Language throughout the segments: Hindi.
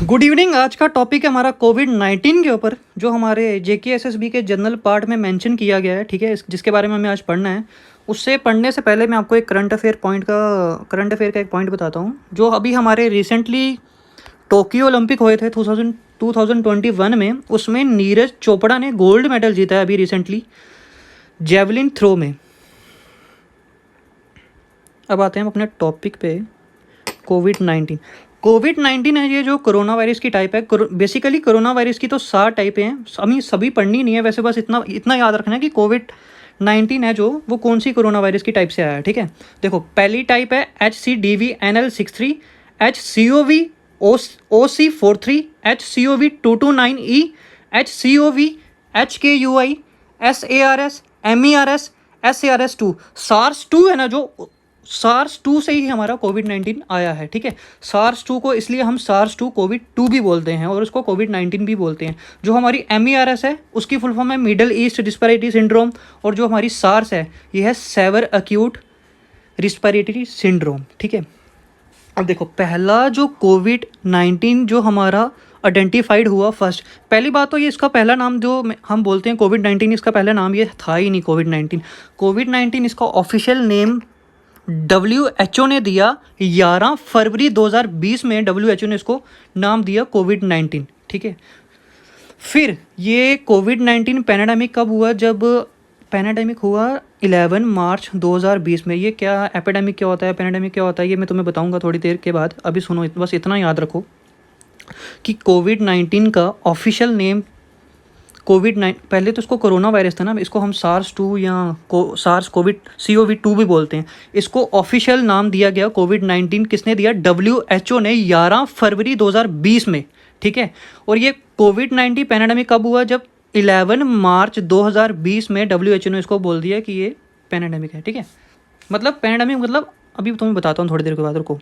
Good evening. आज का टॉपिक है हमारा कोविड-19 के ऊपर, जो हमारे जेकेएसएसबी के जनरल पार्ट में मेंशन किया गया है। ठीक है, जिसके बारे में हमें आज पढ़ना है। उससे पढ़ने से पहले मैं आपको एक करंट अफेयर का एक पॉइंट बताता हूँ। जो अभी हमारे रिसेंटली टोक्यो ओलंपिक हुए थे 2021 में, उसमें नीरज चोपड़ा ने गोल्ड मेडल जीता है अभी रिसेंटली जेवलिन थ्रो में। अब आते हैं हम अपने टॉपिक पे। कोविड-19 है ये जो कोरोना वायरस की टाइप है। बेसिकली कोरोना वायरस की तो 7 टाइपें हैं, हमें सभी पढ़नी नहीं है वैसे, बस इतना याद रखना है कि कोविड-19 है जो वो कौन सी कोरोना वायरस की टाइप से आया है। ठीक है, देखो पहली टाइप है HCDVNL63, HCOV-OC43, HCOV229E, HCOV-HKUI, SARS, MERS, SARS-2। SARS-2 है ना, जो SARS-2 से ही हमारा कोविड-19 आया है। ठीक है, SARS-2 को इसलिए हम SARS-2 कोविड-2 भी बोलते हैं और उसको कोविड-19 भी बोलते हैं। जो हमारी MERS है उसकी फुल फॉर्म है मिडल ईस्ट रिस्पिरेटरी सिंड्रोम, और जो हमारी SARS है ये है सेवर एक्यूट रिस्पिरेटरी सिंड्रोम। ठीक है, अब देखो पहला जो कोविड-19 जो हमारा आइडेंटिफाइड हुआ फर्स्ट, पहली बात तो ये इसका पहला नाम जो हम बोलते हैं कोविड-19, इसका पहला नाम ये था ही नहीं कोविड-19। इसका ऑफिशियल नेम WHO ने दिया 11 फरवरी 2020 में। WHO ने इसको नाम दिया कोविड-19। ठीक है, फिर ये कोविड-19 पैंडेमिक कब हुआ? जब पैंडेमिक हुआ 11 मार्च 2020 में। ये क्या एपिडेमिक क्या होता है, पैंडेमिक क्या होता है, ये मैं तुम्हें बताऊंगा थोड़ी देर के बाद। अभी सुनो, बस इतना याद रखो कि कोविड-19 का ऑफिशियल नेम पहले तो इसको कोरोना वायरस था ना, इसको हम SARS-2 या SARS-CoV-2 भी बोलते हैं। इसको ऑफिशियल नाम दिया गया कोविड-19, किसने दिया? WHO ने 11 फरवरी 2020 में। ठीक है, और ये कोविड-19 पैंडेमिक कब हुआ? जब 11 मार्च 2020 में WHO ने इसको बोल दिया कि ये पैंडेमिक है। ठीक है, मतलब पैंडेमिक मतलब अभी तुम्हें बताता हूँ थोड़ी देर के बाद, रुको।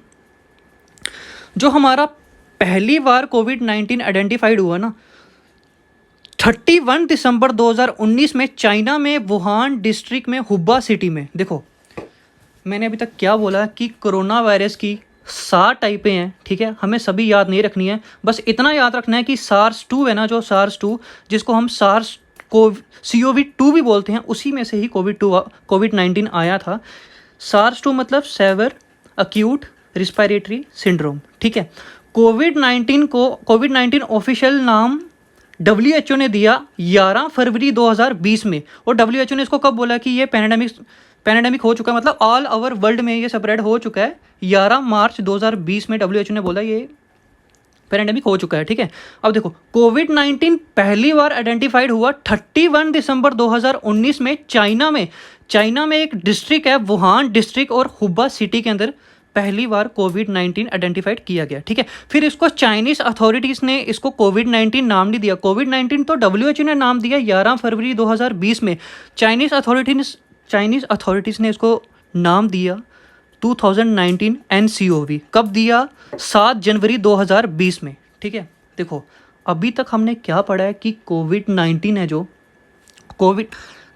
जो हमारा पहली बार कोविड-19 आइडेंटिफाइड हुआ ना 31 दिसंबर 2019 में चाइना में वुहान डिस्ट्रिक्ट में हुब्बा सिटी में। देखो मैंने अभी तक क्या बोला कि कोरोना वायरस की 7 टाइपें हैं। ठीक है, हमें सभी याद नहीं रखनी है, बस इतना याद रखना है कि SARS-2 है ना, जो SARS-2 जिसको हम CoV-2 भी बोलते हैं, उसी में से ही कोविड-19 आया था। SARS-2 मतलब सेवर एक्यूट रिस्पिरेटरी सिंड्रोम। ठीक है, कोविड-19 ऑफिशियल नाम WHO ने दिया 11 फरवरी 2020 में, और WHO ने इसको कब बोला कि ये पैंडेमिक हो चुका है, मतलब ऑल ओवर वर्ल्ड में ये स्प्रेड हो चुका है। 11 मार्च 2020 में WHO ने बोला ये पैंडेमिक हो चुका है। ठीक है, अब देखो कोविड-19 पहली बार आइडेंटिफाइड हुआ 31 दिसंबर 2019 में चाइना में एक डिस्ट्रिक्ट है वुहान डिस्ट्रिक्ट, और हुब्बा सिटी के अंदर पहली बार कोविड-19 आइडेंटिफाइड किया गया। ठीक है, फिर इसको चाइनीज़ अथॉरिटीज़ ने इसको कोविड-19 नाम नहीं दिया। कोविड-19 तो WHO ने नाम दिया 11 फरवरी 2020 में। चाइनीज़ अथॉरिटीज़ ने इसको नाम दिया 2019 NCOV। कब दिया? 7 जनवरी 2020 में। ठीक है, देखो अभी तक हमने क्या पढ़ा है कि कोविड-19 है जो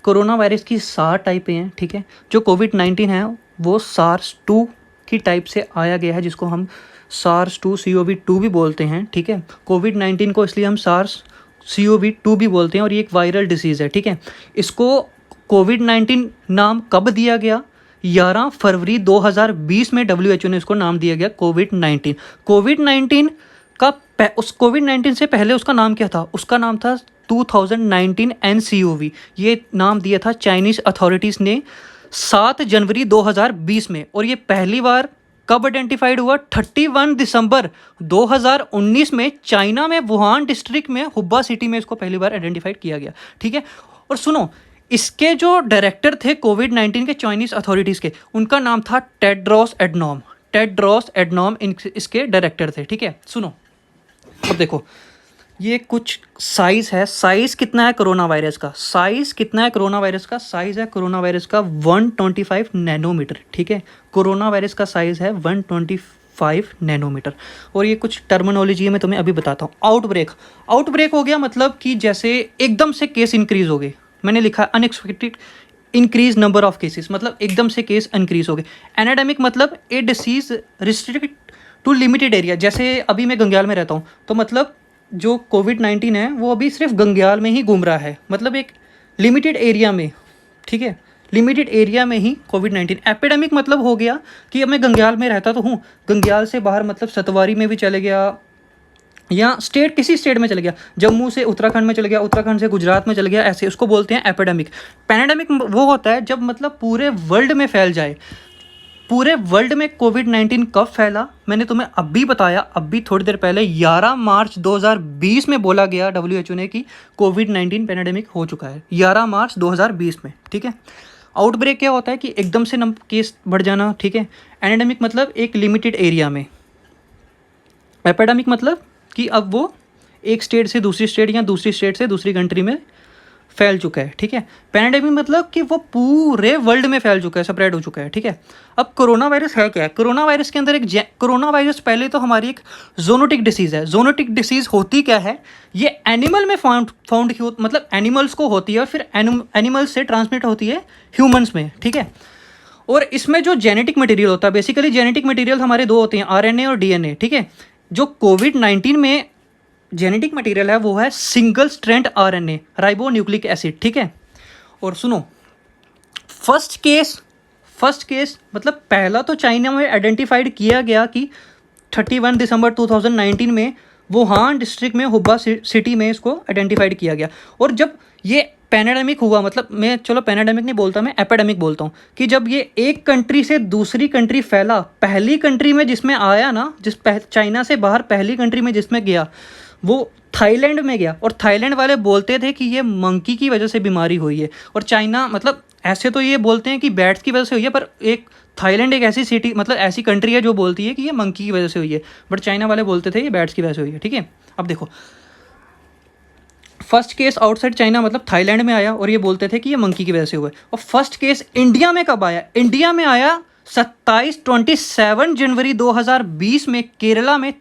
कोरोना वायरस की 7 टाइपें हैं। ठीक है, जो कोविड-19 है वो SARS-2 की टाइप से आया गया है, जिसको हम SARS-2 CoV-2 भी बोलते हैं। ठीक है, कोविड-19 को इसलिए हम SARS-CoV-2 भी बोलते हैं, और ये एक वायरल डिसीज़ है। ठीक है, इसको कोविड-19 नाम कब दिया गया? 11 फरवरी 2020 में WHO ने इसको नाम दिया गया कोविड-19। कोविड-19 से पहले उसका नाम क्या था? उसका नाम था 2019 NCOV। ये नाम दिया था चाइनीज़ अथॉरिटीज़ ने 7 जनवरी 2020 में, और ये पहली बार कब आइडेंटिफाइड हुआ? 31 दिसंबर 2019 में चाइना में वुहान डिस्ट्रिक्ट में हुब्बा सिटी में इसको पहली बार आइडेंटिफाइड किया गया। ठीक है, और सुनो इसके जो डायरेक्टर थे कोविड-19 के चाइनीज़ अथॉरिटीज़ के, उनका नाम था टेड्रोस एडनॉम इसके डायरेक्टर थे। ठीक है, सुनो अब देखो ये कुछ साइज़ है। साइज़ कितना है कोरोना वायरस का? साइज़ है कोरोना वायरस का 125 नैनोमीटर। ठीक है, कोरोना वायरस का साइज़ है 125 नैनोमीटर। और ये कुछ टर्मिनोलॉजी है, मैं तुम्हें अभी बताता हूँ। आउटब्रेक हो गया मतलब कि जैसे एकदम से केस इंक्रीज़ हो गए। मैंने लिखा unexpected increase number of cases, मतलब एकदम से केस इंक्रीज हो गए। एनाडेमिक मतलब a disease restrict to limited area. जैसे अभी मैं गंग्याल में रहता हूँ, तो मतलब जो कोविड-19 है वो अभी सिर्फ गंग्याल में ही घूम रहा है, मतलब एक लिमिटेड एरिया में, ठीक है, लिमिटेड एरिया में ही कोविड-19। एपिडेमिक मतलब हो गया कि अब मैं गंग्याल में रहता तो हूँ, गंग्याल से बाहर मतलब सतवारी में भी चले गया, या स्टेट किसी स्टेट में चले गया, जम्मू से उत्तराखंड में चले गया, उत्तराखंड से गुजरात में चले गया, ऐसे उसको बोलते हैं एपिडेमिक। पैंडेमिक वो होता है जब मतलब पूरे वर्ल्ड में फैल जाए। पूरे वर्ल्ड में कोविड-19 कब फैला, मैंने तुम्हें अभी बताया, अभी थोड़ी देर पहले 11 मार्च 2020 में बोला गया WHO ने कि कोविड-19 पैंडेमिक हो चुका है, 11 मार्च 2020 में, ठीक है। आउटब्रेक क्या होता है कि एकदम से केस बढ़ जाना, ठीक है। एंडेमिक मतलब एक लिमिटेड एरिया में। एपिडेमिक मतलब कि अब वो एक स्टेट से दूसरी स्टेट या दूसरी स्टेट से दूसरी कंट्री में फैल चुका है, ठीक है। पैंडेमिक मतलब कि वो पूरे वर्ल्ड में फैल चुका है, स्प्रेड हो चुका है, ठीक है। अब कोरोना वायरस है क्या है? कोरोना वायरस के अंदर कोरोना वायरस पहले तो हमारी एक जोनोटिक डिसीज़ है। जोनोटिक डिसीज़ होती क्या है? ये एनिमल में फाउंड मतलब एनिमल्स को होती है और फिर एनिमल्स से ट्रांसमिट होती है ह्यूमन्स में, ठीक है। और इसमें जो जेनेटिक मटेरियल होता है, बेसिकली जेनेटिक मटेरियल हमारे दो होते हैं, RNA और DNA, ठीक है। जो कोविड-19 में जेनेटिक मटेरियल है वो है single strand RNA, ribo nucleic acid, ठीक है। और सुनो, फर्स्ट केस मतलब पहला तो चाइना में आइडेंटिफाइड किया गया कि 31 दिसंबर 2019 में वुहान डिस्ट्रिक्ट में हुब्बा सिटी में इसको आइडेंटिफाइड किया गया। और जब ये पैंडेमिक हुआ, मतलब मैं चलो पैंडेमिक नहीं बोलता, मैं एपिडेमिक बोलता हूँ, कि जब ये एक कंट्री से दूसरी कंट्री फैला, पहली कंट्री में जिसमें आया ना, चाइना से बाहर पहली कंट्री में जिसमें गया वो थाईलैंड में गया। और थाईलैंड वाले बोलते थे कि ये मंकी की वजह से बीमारी हुई है, और चाइना मतलब ऐसे तो ये बोलते हैं कि बैट्स की वजह से हुई है, पर एक थाईलैंड एक ऐसी सिटी मतलब ऐसी कंट्री है जो बोलती है कि ये मंकी की वजह से हुई है, बट चाइना वाले बोलते थे ये बैट्स की वजह से हुई है, ठीक है। अब देखो, फर्स्ट केस आउटसाइड चाइना मतलब थाईलैंड में आया और ये बोलते थे कि ये मंकी की वजह से हुआ है। और फर्स्ट केस इंडिया में कब आया? इंडिया में आया 27 जनवरी 2020 में, केरला में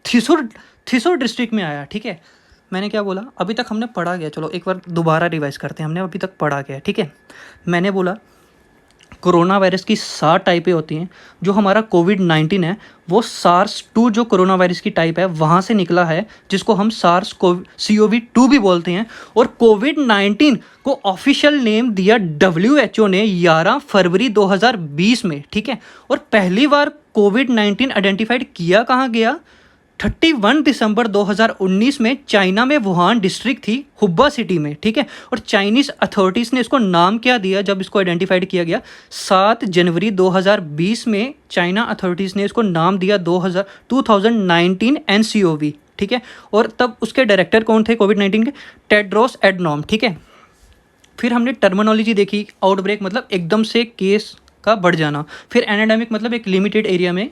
थिसुर डिस्ट्रिक्ट में आया, ठीक है। मैंने क्या बोला? अभी तक हमने पढ़ा गया, चलो एक बार दोबारा रिवाइज करते हैं, हमने अभी तक पढ़ा गया, ठीक है। मैंने बोला कोरोना वायरस की 7 टाइपें होती हैं। जो हमारा कोविड-19 है वो SARS-2 जो कोरोना वायरस की टाइप है वहाँ से निकला है, जिसको हम SARS-CoV-2 भी बोलते हैं। और कोविड-19 को ऑफिशियल नेम दिया WHO ने 11 फरवरी 2020 में, ठीक है। और पहली बार कोविड-19 आइडेंटिफाइड किया कहाँ गया? 31 दिसंबर 2019 में चाइना में वुहान डिस्ट्रिक्ट थी, हुब्बा सिटी में, ठीक है। और चाइनीज़ अथॉरिटीज़ ने इसको नाम क्या दिया जब इसको आइडेंटिफाइड किया गया? 7 जनवरी 2020 में चाइना अथॉरिटीज़ ने इसको नाम दिया 2019 NCOV, ठीक है। और तब उसके डायरेक्टर कौन थे कोविड-19 के? टेड्रोस एडनॉम, ठीक है। फिर हमने टर्मिनोलॉजी देखी, आउटब्रेक मतलब एकदम से केस का बढ़ जाना, फिर एनाडेमिक मतलब एक लिमिटेड एरिया में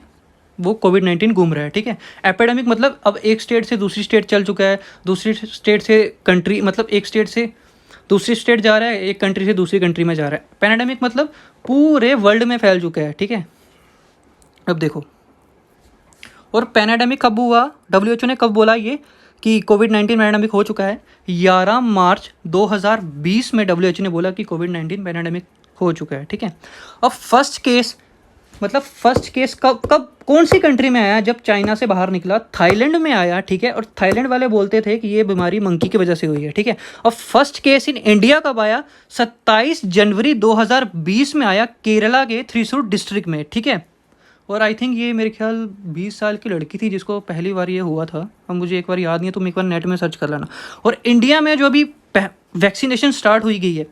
वो कोविड-19 घूम रहा है, ठीक है। एपिडेमिक मतलब अब एक स्टेट से दूसरी स्टेट चल चुका है, दूसरी स्टेट से कंट्री मतलब एक स्टेट से दूसरी स्टेट जा रहा है, एक कंट्री से दूसरी कंट्री में जा रहा है। पैंडेमिक मतलब पूरे वर्ल्ड में फैल चुका है, ठीक है। अब देखो, और पैंडेमिक कब हुआ? WHO ने कब बोला ये कि कोविड-19 पैंडेमिक हो चुका है? 11 मार्च 2020 में WHO ने बोला कि कोविड-19 पैंडेमिक हो चुका है, ठीक है। अब फर्स्ट केस कब कौन सी कंट्री में आया? जब चाइना से बाहर निकला, थाईलैंड में आया, ठीक है। और थाईलैंड वाले बोलते थे कि ये बीमारी मंकी की वजह से हुई है, ठीक है। अब फर्स्ट केस इन इंडिया कब आया? 27 जनवरी 2020 में आया, केरला के थ्रिसुर डिस्ट्रिक्ट में, ठीक है। और आई थिंक ये मेरे ख्याल 20 साल की लड़की थी जिसको पहली बार ये हुआ था। अब मुझे एक बार याद नहीं है, तुम एक बार नेट में सर्च कर लेना। और इंडिया में जो अभी वैक्सीनेशन स्टार्ट हुई गई है,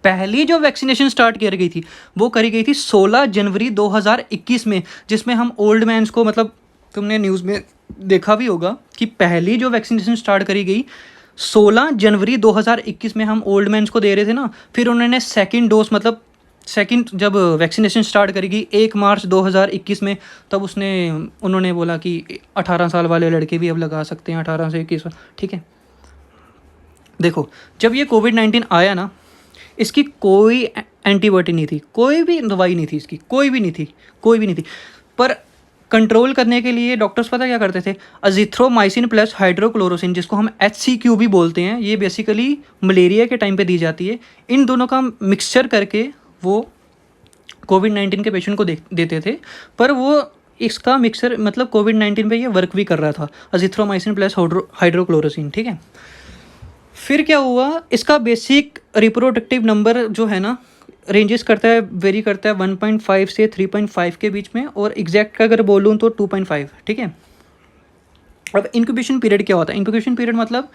पहली जो वैक्सीनेशन स्टार्ट करी गई थी वो करी गई थी 16 जनवरी 2021 में, जिसमें हम ओल्ड मैन्स को मतलब तुमने न्यूज़ में देखा भी होगा कि पहली जो वैक्सीनेशन स्टार्ट करी गई 16 जनवरी 2021 में हम ओल्ड मैन्स को दे रहे थे ना। फिर उन्होंने सेकंड डोज मतलब सेकंड जब वैक्सीनेशन स्टार्ट करी गई 1 मार्च 2021 में, तब उन्होंने बोला कि 18 साल वाले लड़के भी अब लगा सकते हैं, 18 से 21, ठीक है। देखो, जब ये कोविड-19 आया ना, इसकी कोई एंटीबॉडी नहीं थी, कोई भी दवाई नहीं थी इसकी, कोई भी नहीं थी। पर कंट्रोल करने के लिए डॉक्टर्स पता क्या करते थे? अजिथ्रोमाइसिन प्लस हाइड्रोक्लोरोसिन, जिसको हम HCQ भी बोलते हैं, ये बेसिकली मलेरिया के टाइम पे दी जाती है। इन दोनों का मिक्सचर करके वो कोविड-19 के पेशेंट को देते थे। पर वो इसका मिक्सर मतलब कोविड-19 पे ये वर्क भी कर रहा था, अज़िथ्रोमाइसिन प्लस हाइड्रोक्लोरोसिन, ठीक है। फिर क्या हुआ, इसका बेसिक रिप्रोडक्टिव नंबर जो है ना रेंजेस करता है, वेरी करता है 1.5 से 3.5 के बीच में, और एग्जैक्ट का अगर बोलूँ तो 2.5, ठीक है। अब इंक्यूबेशन पीरियड क्या होता है, इंक्यूबेशन पीरियड मतलब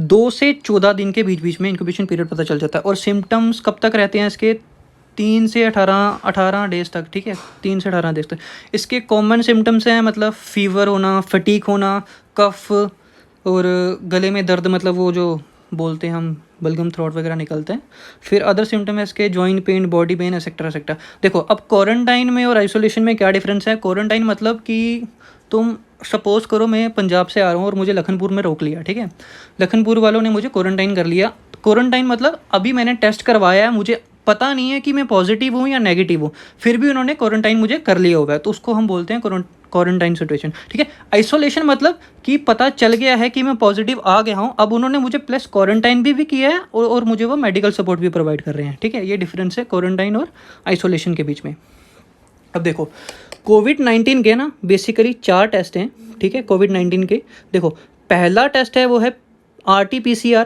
2 से 14 दिन के बीच बीच में इंक्यूबेशन पीरियड पता चल जाता है। और सिम्टम्स कब तक रहते हैं इसके, 3 से 18 डेज तक, ठीक है, 3 से 18 डेज तक। इसके कॉमन सिम्टम्स हैं मतलब फीवर होना, फटीक होना, कफ और गले में दर्द, मतलब वो जो बोलते हैं हम बलगम थ्रोट वगैरह निकलते हैं। फिर अदर सिम्टम है इसके joint pain, body pain, etcetera etcetera. देखो अब क्वारंटाइन में और आइसोलेशन में क्या डिफरेंस है। क्वारंटाइन मतलब कि तुम सपोज़ करो मैं पंजाब से आ रहा हूँ और मुझे लखनपुर में रोक लिया, ठीक है, लखनपुर वालों ने मुझे क्वारंटाइन कर लिया। क्वारंटाइन मतलब अभी मैंने टेस्ट करवाया है, मुझे पता नहीं है कि मैं पॉजिटिव हूँ या नेगेटिव हूँ, फिर भी उन्होंने क्वारंटाइन मुझे कर लिया हुआ है, तो उसको हम बोलते हैं क्वारंटाइन सिचुएशन, ठीक है। आइसोलेशन मतलब कि पता चल गया है कि मैं पॉजिटिव आ गया हूँ, अब उन्होंने मुझे प्लस क्वारंटाइन भी किया है और मुझे वो मेडिकल सपोर्ट भी प्रोवाइड कर रहे हैं, ठीक है। ये डिफरेंस है क्वारंटाइन और आइसोलेशन के बीच में। अब देखो कोविड-19 के ना बेसिकली 4 टेस्ट हैं, ठीक है, कोविड-19 के। देखो पहला टेस्ट है वो है RT-PCR।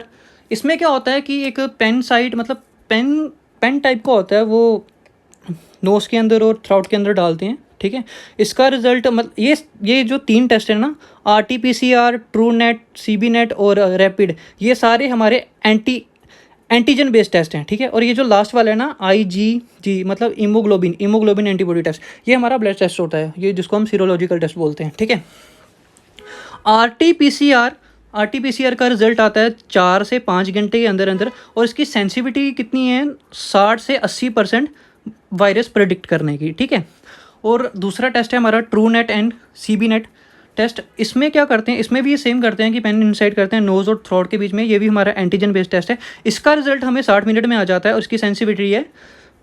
इसमें क्या होता है कि एक पेन साइड मतलब पेन टाइप का होता है, वो नोज़ के अंदर और थ्रोट के अंदर डालते हैं, ठीक है। इसका रिजल्ट मतलब ये जो 3 टेस्ट है ना, RT-PCR, ट्रूनेट, CBNet और रैपिड, ये सारे हमारे एंटीजन बेस्ड टेस्ट हैं, ठीक है। और ये जो लास्ट वाला है ना IgG मतलब हीमोग्लोबिन एंटीबॉडी टेस्ट, ये हमारा ब्लड टेस्ट होता है, ये जिसको हम सीरोलॉजिकल टेस्ट बोलते हैं, ठीक है। RT-PCR का रिजल्ट आता है 4 से 5 घंटे के अंदर अंदर, और इसकी सेंसिटिविटी कितनी है, 60 से 80% वायरस प्रेडिक्ट करने की, ठीक है। और दूसरा टेस्ट है हमारा ट्रूनेट एंड CBNet टेस्ट। इसमें क्या करते हैं, इसमें भी ये सेम करते हैं कि पेन इंसाइड करते हैं नोज़ और थ्रोट के बीच में, ये भी हमारा एंटीजन बेस्ड टेस्ट है। इसका रिजल्ट हमें 60 मिनट में आ जाता है और इसकी सेंसिटिविटी है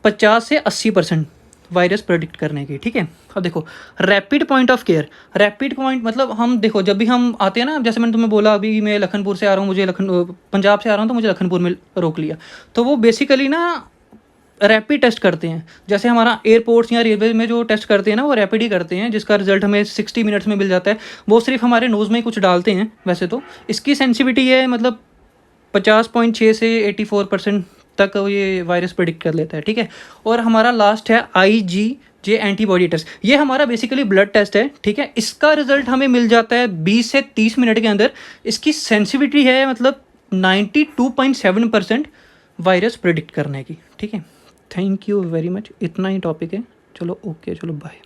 50 से 80% वायरस प्रेडिक्ट करने की, ठीक है। अब देखो rapid point of care, rapid point मतलब हम देखो जब भी हम आते हैं ना, जैसे मैंने तुम्हें बोला अभी मैं लखनपुर से आ रहा हूँ, मुझे पंजाब से आ रहा हूँ तो मुझे लखनपुर में रोक लिया, तो वो बेसिकली ना रैपिड टेस्ट करते हैं। जैसे हमारा एयरपोर्ट्स या रेलवे में जो टेस्ट करते हैं ना, वो रैपिड ही करते हैं, जिसका रिजल्ट हमें 60 मिनट्स में मिल जाता है। वो सिर्फ हमारे नोज़ में ही कुछ डालते हैं वैसे तो। इसकी सेंसिटिविटी है मतलब 50.6 से 84% तक ये वायरस प्रेडिक्ट कर लेता है, ठीक है। और हमारा लास्ट है IgG एंटीबॉडी टेस्ट, ये हमारा बेसिकली ब्लड टेस्ट है, ठीक है। इसका रिजल्ट हमें मिल जाता है 20 से 30 मिनट के अंदर। इसकी सेंसिटिविटी है मतलब 92.7% वायरस प्रेडिक्ट करने की, ठीक है। थैंक यू वेरी मच, इतना ही टॉपिक है। चलो ओके, चलो बाय।